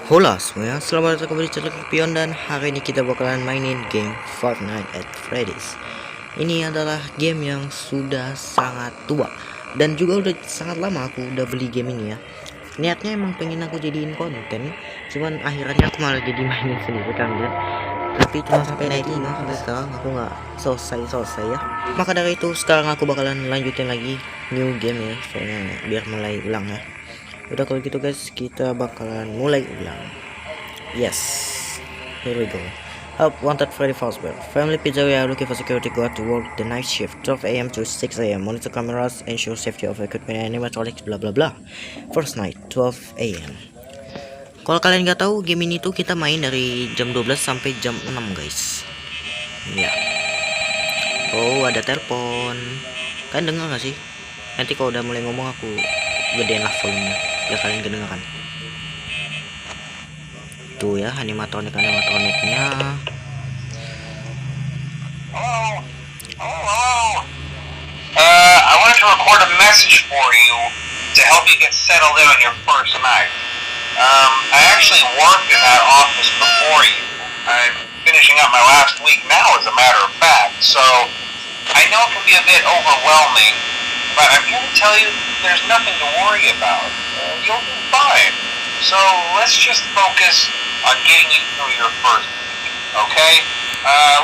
Hola semuanya, selamat datang kembali di channel Pion, dan hari ini kita bakalan mainin game Five Nights at Freddy's. Ini adalah game yang sudah sangat tua dan juga udah sangat lama aku udah beli game ini ya. Niatnya emang pengen aku jadiin konten, cuman akhirnya aku malah jadi mainin sendiri kan ya. Tapi cuma sampai naik 5 sampai sekarang aku nggak selesai ya. Maka dari itu sekarang aku bakalan lanjutin lagi new game ya, soalnya biar mulai ulang ya. Udah kalau gitu guys, kita bakalan mulai ulang. Yes, here we go. Help, wanted Freddy Fazbear. Family Pizzeria looking for security guard to work the night shift 12 a.m. to 6 a.m. Monitor cameras, ensure safety of equipment and animatronics, bla bla bla. First night 12 a.m. Kalau kalian nggak tahu, game ini tuh kita main dari jam 12 sampai jam 6 guys. Ya. Oh, ada telepon. Kalian dengar nggak sih? Nanti kalau udah mulai ngomong aku gedein lah volumenya biar kalian kedengaran. Tuh ya, animatroniknya. Hello? Hello? I wanted to record a message for you to help you get settled in on your first night. I actually worked in that office before you. I'm finishing up my last week now, as a matter of fact, so I know it can be a bit overwhelming, but I'm here to tell you there's nothing to worry about. You'll be fine. So let's just focus on getting you through your first week, okay?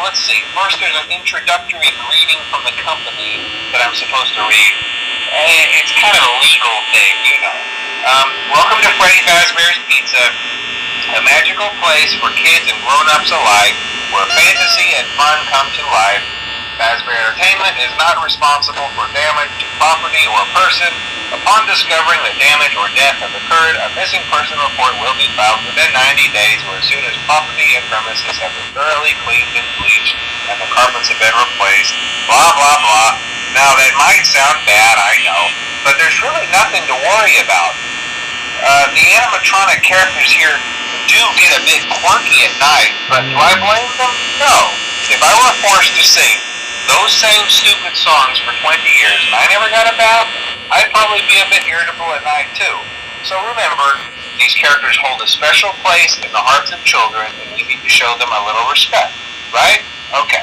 Let's see. First, there's an introductory greeting from the company that I'm supposed to read. It's kind of a legal thing, you know. Welcome to Freddy Fazbear's Pizza, a magical place for kids and grown-ups alike, where fantasy and fun come to life. Fazbear Entertainment is not responsible for damage to property or person. Upon discovering that damage or death has occurred, a missing person report will be filed within 90 days or as soon as property and premises have been thoroughly cleaned and bleached and the carpets have been replaced. Blah, blah, blah. Now, that might sound bad, I know, but there's really nothing to worry about. The animatronic characters here do get a bit quirky at night, but do I blame them? No. If I were forced to sing those same stupid songs for 20 years and I never got a bath, I'd probably be a bit irritable at night too. So remember, these characters hold a special place in the hearts of children and we need to show them a little respect, right? Okay.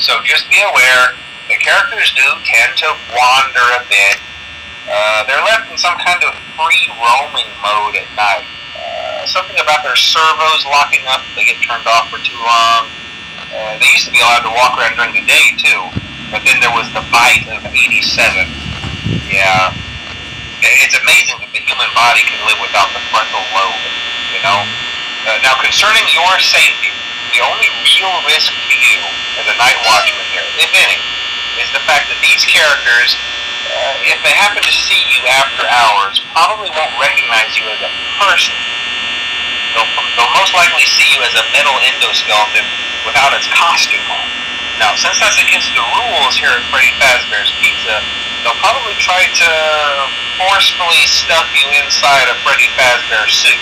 So just be aware, the characters do tend to wander a bit. They're left in some kind of free roaming mode at night. Something about their servos locking up if they get turned off for too long. They used to be allowed to walk around during the day too, but then there was the bite of 87. Yeah, it's amazing that the human body can live without the frontal lobe, you know? Now, concerning your safety, the only real risk to you as a night watchman here, if any, is the fact that these characters, if they happen to see you after hours, probably won't recognize you as a person. They'll most likely see you as a metal endoskeleton without its costume on. Now, since that's against the rules here at Freddy Fazbear's Pizza, they'll probably try to forcefully stuff you inside a Freddy Fazbear suit.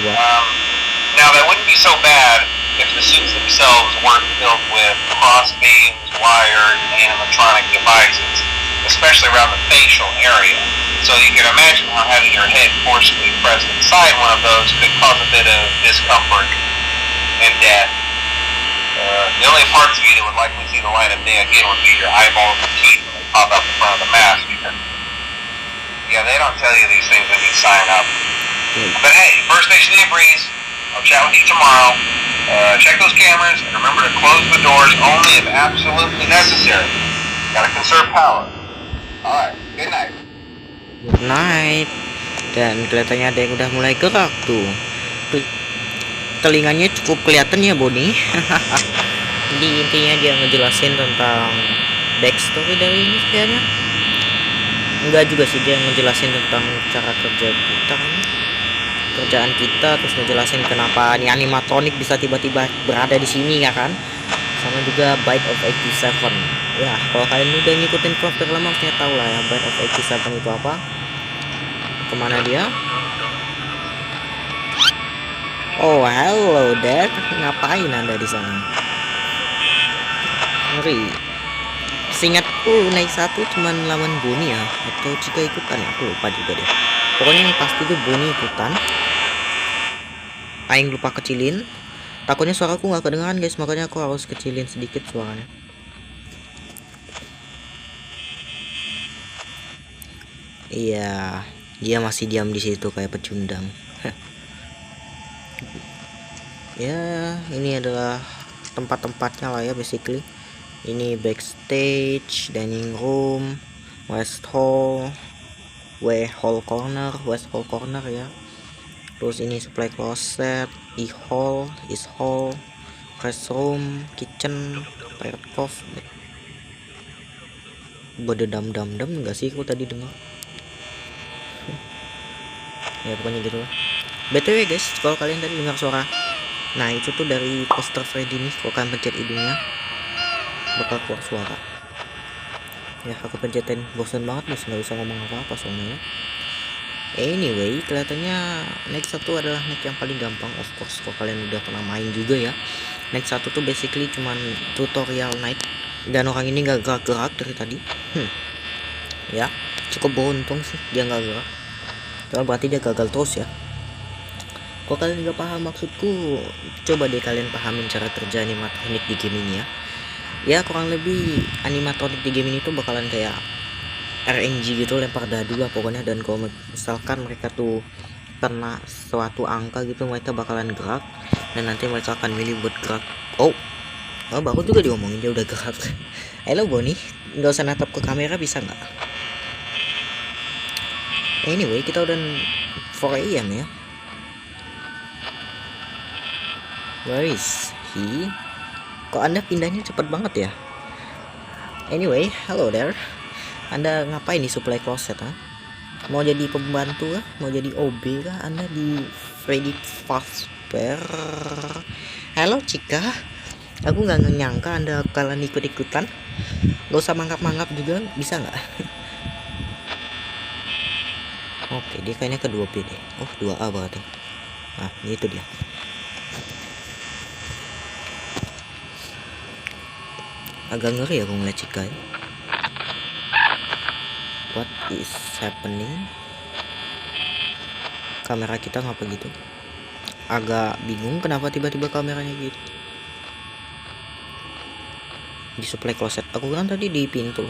Now, that wouldn't be so bad if the suits themselves weren't filled with cross beams, wired, animatronic devices, especially around the facial area. So you can imagine how having your head forcefully pressed inside one of those could cause a bit of discomfort and death. The only parts of you that would likely see the light of day again would be your eyeballs and teeth when they pop up in front of the mask. Because, yeah, they don't tell you these things when you sign up. But hey, first station of the breeze. I'll chat with you tomorrow. Check those cameras and remember to close the doors only if absolutely necessary. Gotta conserve power. Alright, good night. Good night. Dan kelihatannya ada yang udah mulai gerak tuh. Telinganya cukup kelihatan ya Bonnie. Jadi intinya dia ngejelasin tentang backstory dari ini kayaknya. Enggak juga sih, dia ngejelasin tentang cara kerja kita kan. Kerjaan kita, terus ngejelasin kenapa nih animatronic bisa tiba-tiba berada di sini ya kan. Sama juga Bite of 87. Ya, kalau kalian udah ngikutin Crafter lama harusnya tahu lah ya Bite of 87 itu apa. Kemana dia? Oh, hello Dad. Ngapain Anda di sana? Ngeri. Seingatku naik satu cuman lawan Bonnie ya, atau jika ikutan ya, aku lupa juga deh. Pokoknya yang pasti itu Bonnie ikutan. Aing lupa kecilin. Takutnya suaraku nggak kedengaran guys, makanya aku harus kecilin sedikit suaranya. Iya, dia masih diam di situ kayak pecundang. Ya, ini adalah tempat-tempatnya lah ya basically. Ini backstage, dining room, west hall corner ya. Terus ini supply closet, e-hall, is hall, restroom, kitchen, pirate cove. Bededam dam dam enggak sih aku tadi dengar. Ya pokoknya gitu lah. BTW guys, kalau kalian tadi dengar suara, nah itu tuh dari poster Freddy nih. Kalau kalian pencet hidungnya bakal keluar suara. Ya aku pencetin, bosan banget guys, nggak bisa ngomong apa-apa soalnya. Anyway, kelihatannya next 1 adalah next yang paling gampang. Of course, kalau kalian udah pernah main juga ya. Next 1 tuh basically cuman tutorial night, dan orang ini nggak gerak-gerak dari tadi. Ya, cukup beruntung sih dia nggak gerak. Kalau berarti dia gagal terus ya. Kalau kalian nggak paham maksudku, coba deh kalian pahamin cara kerja animatronik di game ini ya. Ya kurang lebih animatronik di game ini tuh bakalan kayak RNG gitu, lempar dadu lah pokoknya. Dan kalau misalkan mereka tuh kena suatu angka gitu, mereka bakalan gerak, dan nanti mereka akan milih buat gerak. Oh baru juga diomongin dia udah gerak. Halo Bonnie, nggak usah natap ke kamera bisa nggak? Anyway, kita udah 4 AM ya. Where is he? Kok anda pindahnya cepet banget ya? Anyway, hello there. Anda ngapain di supply closet ha? Mau jadi pembantu kah? Mau jadi OB kah? Anda di Freddy Fazbear. Halo Cika, aku nggak nyangka Anda bakalan ikut-ikutan. Gak usah mangap-mangap juga, bisa nggak? Oke, dia kayaknya ke 2B deh. Oh, 2A berarti. Nah, itu dia. Agak ngeri aku ngeliat Cika ya. What is happening? Kamera kita ngapa gitu? Agak bingung kenapa tiba-tiba kameranya gitu. Di supply closet. Aku kan tadi di pintu.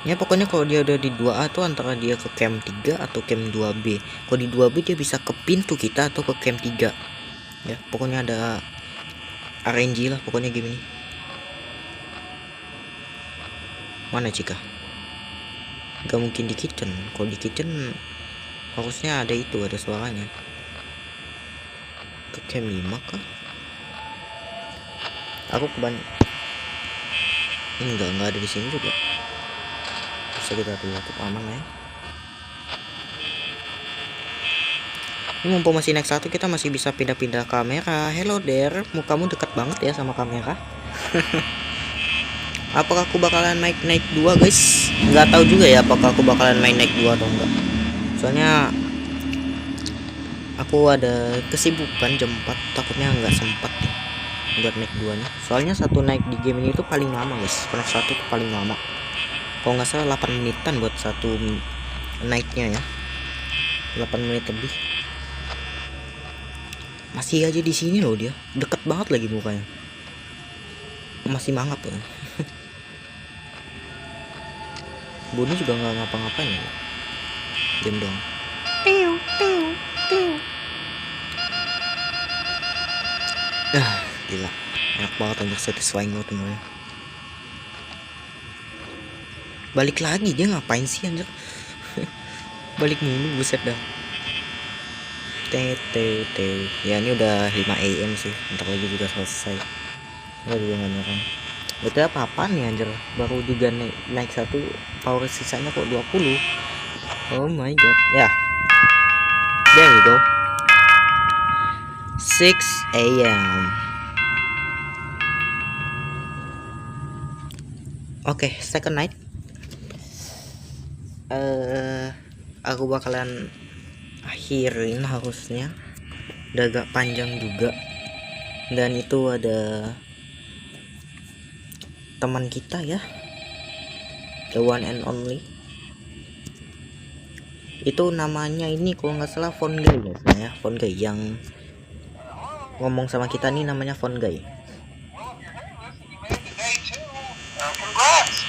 Ya pokoknya kalau dia udah di 2A tuh antara dia ke camp 3 atau camp 2B. Kalau di 2B dia bisa ke pintu kita atau ke camp 3. Ya pokoknya ada RNG lah pokoknya game ini. Mana Cika? Gak mungkin di kitchen. Kalau di kitchen harusnya ada itu, ada suaranya. Ke camp 5 kah? Aku enggak ada di sini juga. Bisa kita tutup aman ya. Ini mumpung masih next 1 kita masih bisa pindah-pindah kamera. Hello there, mukamu dekat banget ya sama kamera. Apakah aku bakalan naik 2 guys? Nggak tahu juga ya apakah aku bakalan main naik 2 atau enggak. Soalnya aku ada kesibukan jam 4, takutnya nggak sempat nih buat naik 2 nya. Soalnya satu naik di game ini tuh paling lama guys. Pernah 1 tuh paling lama. Kalau nggak salah 8 menitan buat satu naiknya ya. 8 menit lebih. Masih aja di sini loh dia. Deket banget lagi mukanya. Masih mangap ya. Bonnie juga nggak ngapa-ngapain ya. Diam dong. Gila. Enak banget anjir, satisfying banget dengernya. Balik lagi, dia ngapain sih anjir? Balik mulu, buset dah. Ya ini udah 5 AM sih, ntar lagi juga selesai. Nggak juga nggak nyerang. Betul apa nih anjir, baru juga naik 1, power sisanya kok 20. Oh my god. Ya, there we go. 6 AM. Oke, second night. Aku bakalan akhirin harusnya. Udah agak panjang juga. Dan itu ada teman kita ya, the one and only. Itu namanya ini kalau nggak salah Phone Guy ya, Phone Guy yang ngomong sama kita nih namanya Phone Guy. Well, if you're hearing this and you made it to day 2, congrats.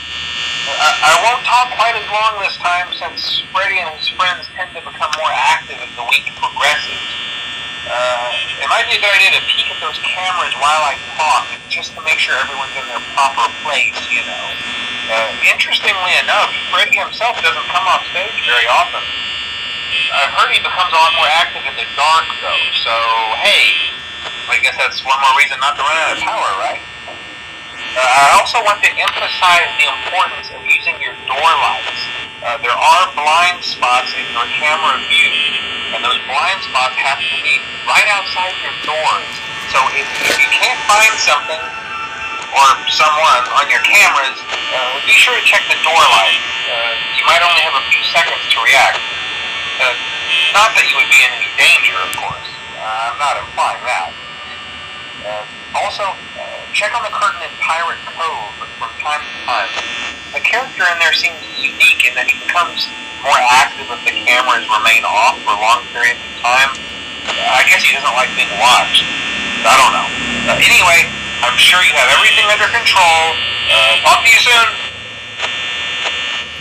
I won't talk quite as long this time since Freddy and his friends tend to become more active as the week progresses. It might be a good idea to peek at those cameras while I talk, just to make sure everyone's in their proper place, you know. Interestingly enough, Freddy himself doesn't come off stage very often. I've heard he becomes a lot more active in the dark, though, so hey, I guess that's one more reason not to run out of power, right? I also want to emphasize the importance of using your door lights. There are blind spots in your camera view, and those blind spots have to be right outside your doors. So if you can't find something or someone on your cameras, be sure to check the door light. You might only have a few seconds to react. Not that you would be in any danger, of course. I'm not implying that. Also, check on the curtain in Pirate Cove from time to time. The character in there seems unique in that he becomes more active if the cameras remain off for long periods of time. I guess he doesn't like being watched. I don't know. Anyway, I'm sure you have everything under control. Talk to you soon.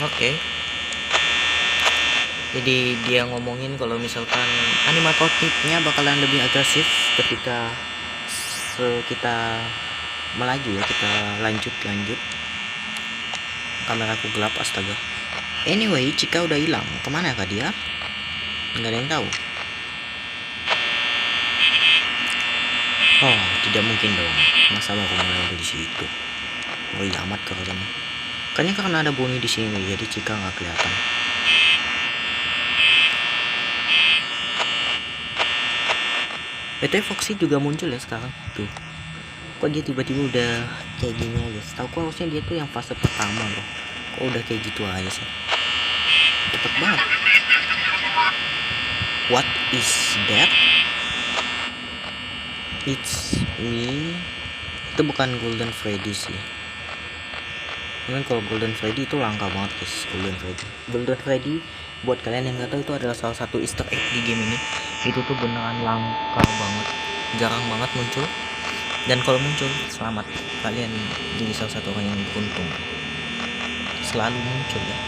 Oke. Jadi dia ngomongin kalau misalkan animatroniknya bakalan lebih agresif ketika kita melaju ya, kita lanjut. Kameraku gelap, astaga. Anyway, Chica udah hilang. Kemana kah dia? Nggak ada yang tahu. Oh, tidak mungkin dong. Masa mau kemana di situ? Oh iya, amat keren. Kayaknya karena ada Bonnie di sini, jadi Chica nggak kelihatan. BTW Foxy juga muncul ya sekarang tuh. Kok dia tiba-tiba udah kayak gini aja? Setahu harusnya dia tuh yang fase pertama loh. Kok udah kayak gitu aja sih? Cepet banget. What is that? It's me. Itu bukan Golden Freddy sih. Cuman kalau Golden Freddy itu langka banget guys. Golden Freddy buat kalian yang nggak tahu itu adalah salah satu Easter egg di game ini. Itu tuh beneran langka banget, jarang banget muncul. Dan kalau muncul, selamat, kalian jadi salah satu orang yang beruntung. Selalu muncul ya.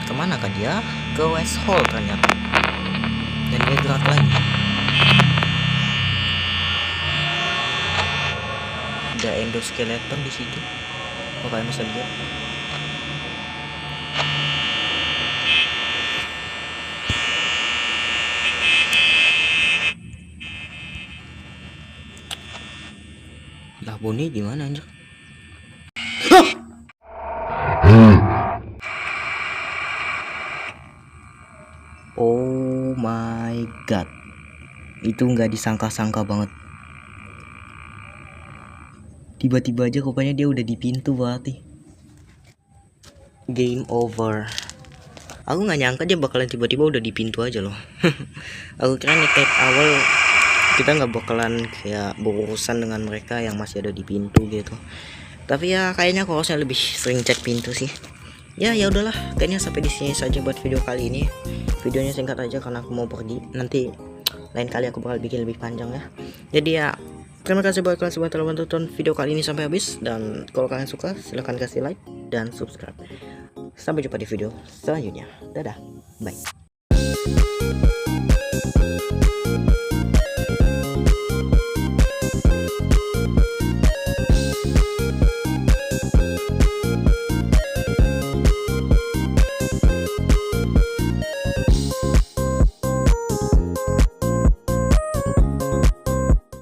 Kemana kah dia? Ke West Hall ternyata. Dan dia gerak lagi. Ada endoskeleton di situ. Oh, kalian bisa lihat. Lah Bonnie di mana anjir? Oh my god. Itu nggak disangka-sangka banget. Tiba-tiba aja rupanya dia udah di pintu berarti. Game over. Aku nggak nyangka dia bakalan tiba-tiba udah di pintu aja loh. Aku kira nih kayak awal kita nggak bakalan kayak berurusan dengan mereka yang masih ada di pintu gitu. Tapi ya kayaknya aku harusnya lebih sering cek pintu sih. Ya udahlah, kayaknya sampai di sini saja buat video kali ini. Videonya singkat aja karena aku mau pergi. Nanti lain kali aku bakal bikin lebih panjang ya. Jadi ya, terima kasih buat kalian semua telah menonton video kali ini sampai habis. Dan kalau kalian suka silahkan kasih like dan subscribe. Sampai jumpa di video selanjutnya. Dadah, bye.